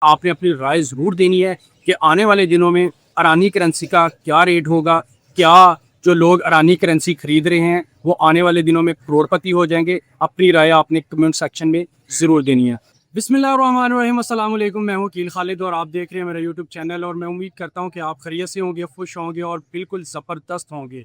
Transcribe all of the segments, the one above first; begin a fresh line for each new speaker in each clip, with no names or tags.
आपने अपनी राय ज़रूर देनी है कि आने वाले दिनों में ईरानी करेंसी का क्या रेट होगा। क्या जो लोग ईरानी करेंसी खरीद रहे हैं वो आने वाले दिनों में करोड़पति हो जाएंगे। अपनी राय आपने कमेंट सेक्शन में ज़रूर देनी है। बिस्मिल्लाहिर्रहमानिर्रहीम, अस्सलाम वालेकुम। मैं हूं वकील खालिद और आप देख रहे हैं मेरा यूट्यूब चैनल। और मैं उम्मीद करता हूं कि आप खैरियत से होंगे, खुश होंगे और बिल्कुल ज़बरदस्त होंगे।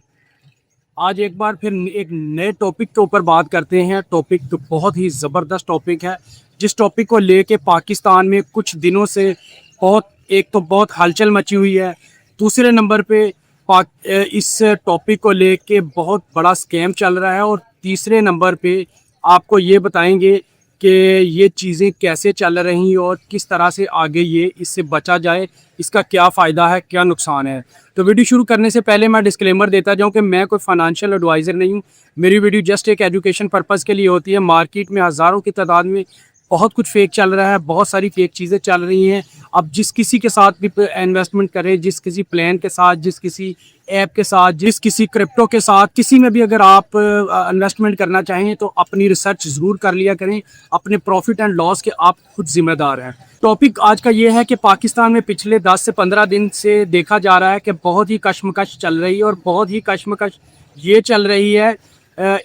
आज एक बार फिर एक नए टॉपिक के ऊपर बात करते हैं। टॉपिक तो बहुत ही ज़बरदस्त टॉपिक है, जिस टॉपिक को लेके पाकिस्तान में कुछ दिनों से बहुत हलचल मची हुई है। दूसरे नंबर पे इस टॉपिक को लेके बहुत बड़ा स्कैम चल रहा है। और तीसरे नंबर पे आपको ये बताएंगे कि ये चीज़ें कैसे चल रही और किस तरह से आगे ये इससे बचा जाए, इसका क्या फ़ायदा है, क्या नुकसान है। तो वीडियो शुरू करने से पहले मैं डिस्क्लेमर देता जाऊं कि मैं कोई फाइनेंशियल एडवाइज़र नहीं हूं। मेरी वीडियो जस्ट एक एजुकेशन पर्पज़ के लिए होती है। मार्केट में हज़ारों की तादाद में बहुत कुछ फेक चल रहा है, बहुत सारी फेक चीज़ें चल रही हैं। अब जिस किसी के साथ भी इन्वेस्टमेंट करें, जिस किसी प्लान के साथ, जिस किसी ऐप के साथ, जिस किसी क्रिप्टो के साथ, किसी में भी अगर आप इन्वेस्टमेंट करना चाहें तो अपनी रिसर्च ज़रूर कर लिया करें। अपने प्रॉफिट एंड लॉस के आप खुद जिम्मेदार हैं। टॉपिक आज का ये है कि पाकिस्तान में पिछले 10 से 15 दिन से देखा जा रहा है कि बहुत ही कशमकश चल रही है। और बहुत ही कशमकश ये चल रही है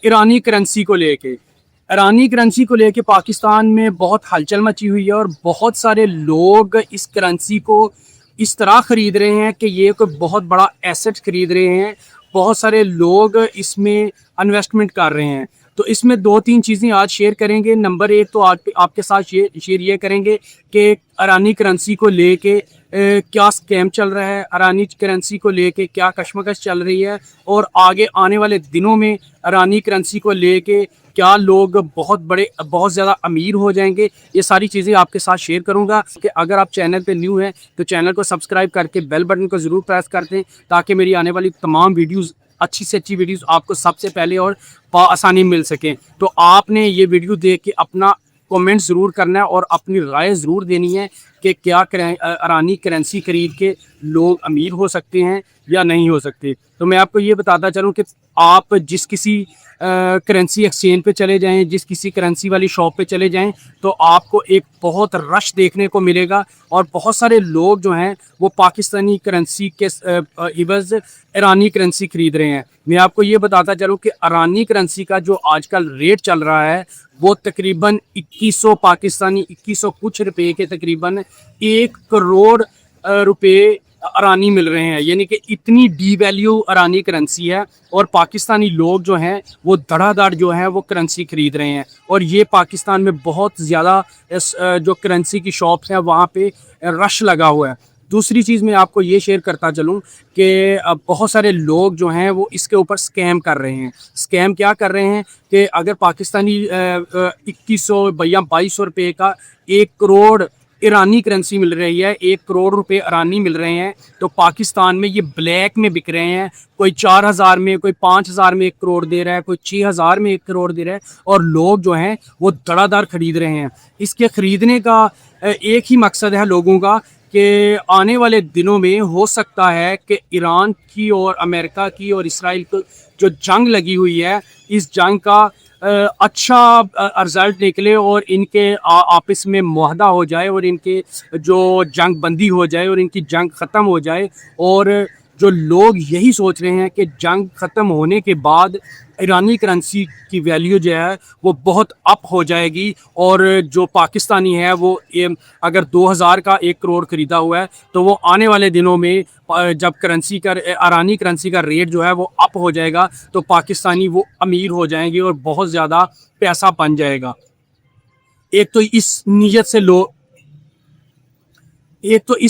ईरानी करेंसी को लेके। ईरानी करेंसी को लेके पाकिस्तान में बहुत हलचल मची हुई है और बहुत सारे लोग इस करेंसी को इस तरह ख़रीद रहे हैं कि ये कोई बहुत बड़ा एसेट ख़रीद रहे हैं। बहुत सारे लोग इसमें इन्वेस्टमेंट कर रहे हैं। तो इसमें दो तीन चीज़ें आज शेयर करेंगे। नंबर एक तो आपके साथ शेयर ये करेंगे कि ईरानी करेंसी को लेके क्या स्कैम चल रहा है, ईरानी करेंसी को लेके क्या कशमकश चल रही है, और आगे आने वाले दिनों में ईरानी करेंसी को लेके क्या लोग बहुत ज़्यादा अमीर हो जाएंगे। ये सारी चीज़ें आपके साथ शेयर करूंगा। कि अगर आप चैनल पे न्यू हैं तो चैनल को सब्सक्राइब करके बेल बटन को ज़रूर प्रेस कर दें, ताकि मेरी आने वाली तमाम वीडियोस अच्छी से अच्छी वीडियोस आपको सबसे पहले और आसानी मिल सकें। तो आपने ये वीडियो देख के अपना कमेंट ज़रूर करना है और अपनी राय ज़रूर देनी है कि क्या ईरानी करेंसी खरीद के लोग अमीर हो सकते हैं या नहीं हो सकते। तो मैं आपको ये बताता चलूँ कि आप जिस किसी करेंसी एक्सचेंज पे चले जाएं, जिस किसी करेंसी वाली शॉप पे चले जाएं, तो आपको एक बहुत रश देखने को मिलेगा। और बहुत सारे लोग जो हैं वो पाकिस्तानी करेंसी के इवज़ ईरानी करेंसी खरीद रहे हैं। मैं आपको ये बताता चलूँ कि ईरानी करेंसी का जो आजकल रेट चल रहा है वो तकरीबन 2100 पाकिस्तानी 2100 कुछ रुपए के तकरीबन 1 करोड़ रुपए ईरानी मिल रहे हैं। यानी कि इतनी डी वैल्यू ईरानी करेंसी है। और पाकिस्तानी लोग जो हैं वो धड़ाधड़ जो है वो करेंसी खरीद रहे हैं। और ये पाकिस्तान में बहुत ज़्यादा जो करेंसी की शॉप्स हैं वहाँ पे रश लगा हुआ है। दूसरी चीज़ मैं आपको ये शेयर करता चलूँ कि बहुत सारे लोग जो हैं वो इसके ऊपर स्कैम कर रहे हैं। स्कैम क्या कर रहे हैं कि अगर पाकिस्तानी 2100 या 2200 रुपये का 1 करोड़ ईरानी करेंसी मिल रही है, 1 करोड़ रुपए ईरानी मिल रहे हैं, तो पाकिस्तान में ये ब्लैक में बिक रहे हैं। कोई 4000 में, कोई 5000 में 1 करोड़ दे रहा है, कोई 6000 में 1 करोड़ दे रहा है। और लोग जो हैं वो धड़ाधड़ खरीद रहे हैं। इसके ख़रीदने का एक ही मकसद है लोगों का कि आने वाले दिनों में हो सकता है कि ईरान की और अमेरिका की और इसराइल को जो जंग लगी हुई है, इस जंग का अच्छा रिज़ल्ट निकले और इनके आपस में मुआहदा हो जाए और इनके जो जंग बंदी हो जाए और इनकी जंग ख़त्म हो जाए। और जो लोग यही सोच रहे हैं कि जंग ख़त्म होने के बाद ईरानी करेंसी की वैल्यू जो है वो बहुत अप हो जाएगी। और जो पाकिस्तानी है वो अगर 2000 का 1 करोड़ ख़रीदा हुआ है तो वो आने वाले दिनों में जब ईरानी करेंसी का रेट जो है वो अप हो जाएगा तो पाकिस्तानी वो अमीर हो जाएंगे और बहुत ज़्यादा पैसा बन जाएगा। एक तो इस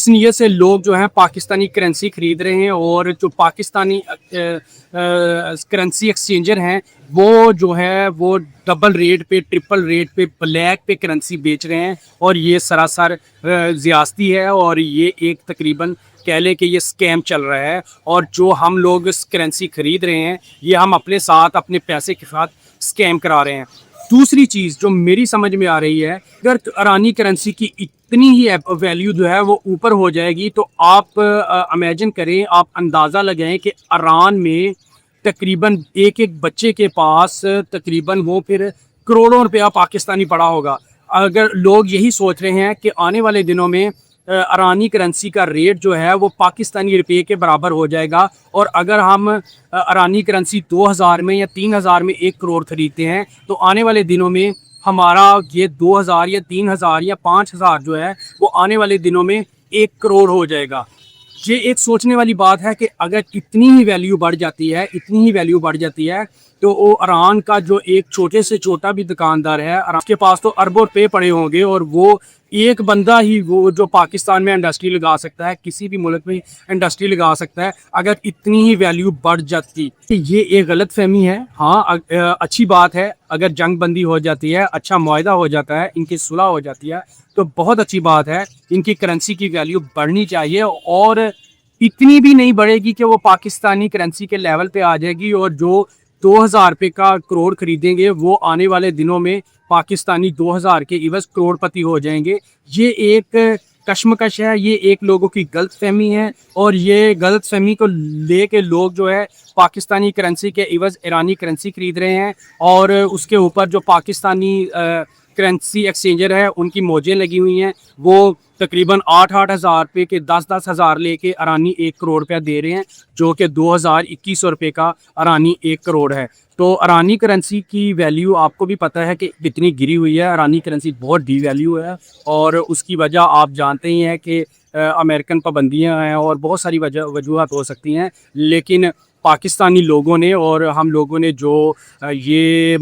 नीयत से लोग जो हैं पाकिस्तानी करेंसी ख़रीद रहे हैं। और जो पाकिस्तानी करेंसी एक्सचेंजर हैं वो जो है वो डबल रेट पे, ट्रिपल रेट पे, ब्लैक पे करेंसी बेच रहे हैं। और ये सरासर ज़्यादती है और ये एक तकरीबन कह लें कि ये स्कैम चल रहा है। और जो हम लोग करेंसी ख़रीद रहे हैं ये हम अपने साथ, अपने पैसे के साथ स्कैम करा रहे हैं। दूसरी चीज़ जो मेरी समझ में आ रही है, अगर ईरानी करेंसी की इतनी ही वैल्यू जो है वो ऊपर हो जाएगी तो आप इमेजिन करें, आप अंदाज़ा लगाएं कि ईरान में तकरीबन एक एक बच्चे के पास तकरीबन वो फिर करोड़ों रुपया पाकिस्तानी पड़ा होगा। अगर लोग यही सोच रहे हैं कि आने वाले दिनों में ईरानी करेंसी का रेट जो है वो पाकिस्तानी रुपये के बराबर हो जाएगा, और अगर हम ईरानी करेंसी 2000 में या 3000 में 1 करोड़ ख़रीदते हैं तो आने वाले दिनों में हमारा ये 2000 या 3000 या 5000 जो है वो आने वाले दिनों में 1 करोड़ हो जाएगा। ये एक सोचने वाली बात है कि अगर इतनी ही वैल्यू बढ़ जाती है, इतनी ही वैल्यू बढ़ जाती है, तो वो ईरान का जो एक छोटे से छोटा भी दुकानदार है, उसके पास तो अरबों रुपये पड़े होंगे, और वो एक बंदा ही वो जो पाकिस्तान में इंडस्ट्री लगा सकता है, किसी भी मुल्क में इंडस्ट्री लगा सकता है, अगर इतनी ही वैल्यू बढ़ जाती। ये एक गलत फहमी है। हाँ, अच्छी बात है अगर जंग बंदी हो जाती है, अच्छा मुआहदा हो जाता है, इनकी सुलह हो जाती है, तो बहुत अच्छी बात है। इनकी करेंसी की वैल्यू बढ़नी चाहिए, और इतनी भी नहीं बढ़ेगी कि वो पाकिस्तानी करेंसी के लेवल पे आ जाएगी, और जो 2000 रुपये का करोड़ खरीदेंगे वो आने वाले दिनों में पाकिस्तानी 2000 के इवज करोड़पति हो जाएंगे। ये एक कश्मकश है, ये एक लोगों की गलत फहमी है, और ये गलत फहमी को लेके लोग जो है पाकिस्तानी करेंसी के इवज ईरानी करेंसी खरीद रहे हैं, और उसके ऊपर जो पाकिस्तानी करेंसी एक्सचेंजर है उनकी मौजें लगी हुई हैं, वो तकरीबन 8-8 हज़ार रुपये के 10-10 हज़ार लेके ईरानी 1 करोड़ रुपया दे रहे हैं, जो कि 2100 रुपये का ईरानी 1 करोड़ है। तो ईरानी करेंसी की वैल्यू आपको भी पता है कि कितनी गिरी हुई है। ईरानी करेंसी बहुत डी वैल्यू है, और उसकी वजह आप जानते ही हैं कि अमेरिकन पाबंदियाँ हैं, और बहुत सारी वजूहत हो सकती हैं, लेकिन पाकिस्तानी लोगों ने और हम लोगों ने जो ये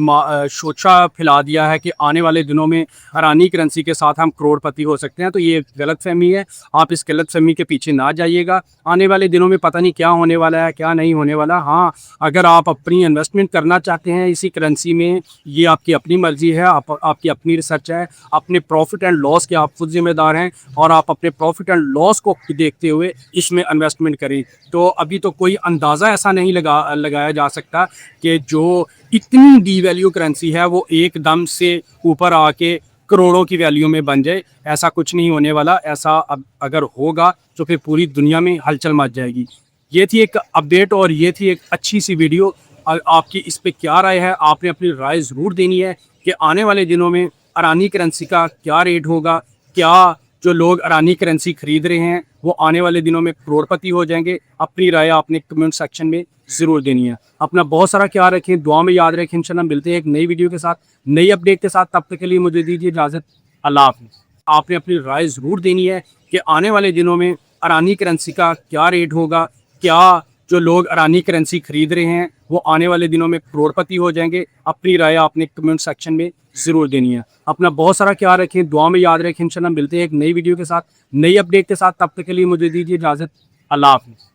सोचा फैला दिया है कि आने वाले दिनों में ईरानी करेंसी के साथ हम करोड़पति हो सकते हैं, तो ये गलत फहमी है। आप इस गलत फहमी के पीछे ना जाइएगा। आने वाले दिनों में पता नहीं क्या होने वाला है, क्या नहीं होने वाला। हाँ, अगर आप अपनी इन्वेस्टमेंट करना चाहते हैं इसी करेंसी में, ये आपकी अपनी मर्ज़ी है, आपकी अपनी रिसर्च है। अपने प्रॉफिट एंड लॉस के आप खुद जिम्मेदार हैं, और आप अपने प्रॉफिट एंड लॉस को देखते हुए इसमें इन्वेस्टमेंट करें। तो अभी तो कोई अंदाज़ा ऐसा नहीं लगाया जा सकता कि जो इतनी डी वैल्यू करेंसी है वो एकदम से ऊपर आके करोड़ों की वैल्यू में बन जाए। ऐसा कुछ नहीं होने वाला। ऐसा अगर होगा तो फिर पूरी दुनिया में हलचल मच जाएगी। ये थी एक अपडेट, और ये थी एक अच्छी सी वीडियो। आपकी इस पे क्या राय है? आपने अपनी राय ज़रूर देनी है कि आने वाले दिनों में ईरानी करेंसी का क्या रेट होगा, क्या जो लोग ईरानी करेंसी खरीद रहे हैं वो आने वाले दिनों में करोड़पति हो जाएंगे। अपनी राय आपने कमेंट सेक्शन में ज़रूर देनी है। अपना बहुत सारा ख्याल रखें, दुआ में याद रखें। इंशाल्लाह मिलते हैं एक नई वीडियो के साथ, नई अपडेट के साथ। तब तक के लिए मुझे दीजिए इजाज़त। अल्लाह हाफ़िज़। आपने अपनी राय ज़रूर देनी है कि आने वाले दिनों में ईरानी करेंसी का क्या रेट होगा, क्या जो लोग ईरानी करेंसी खरीद रहे हैं वो आने वाले दिनों में करोड़पति हो जाएंगे। अपनी राय आपने कमेंट सेक्शन में ज़रूर देनी है। अपना बहुत सारा ख्याल रखें, दुआ में याद रखें। इंशाल्लाह मिलते हैं एक नई वीडियो के साथ, नई अपडेट के साथ। तब तक के लिए मुझे दीजिए इजाज़त। अल्लाह हाफ़िज़।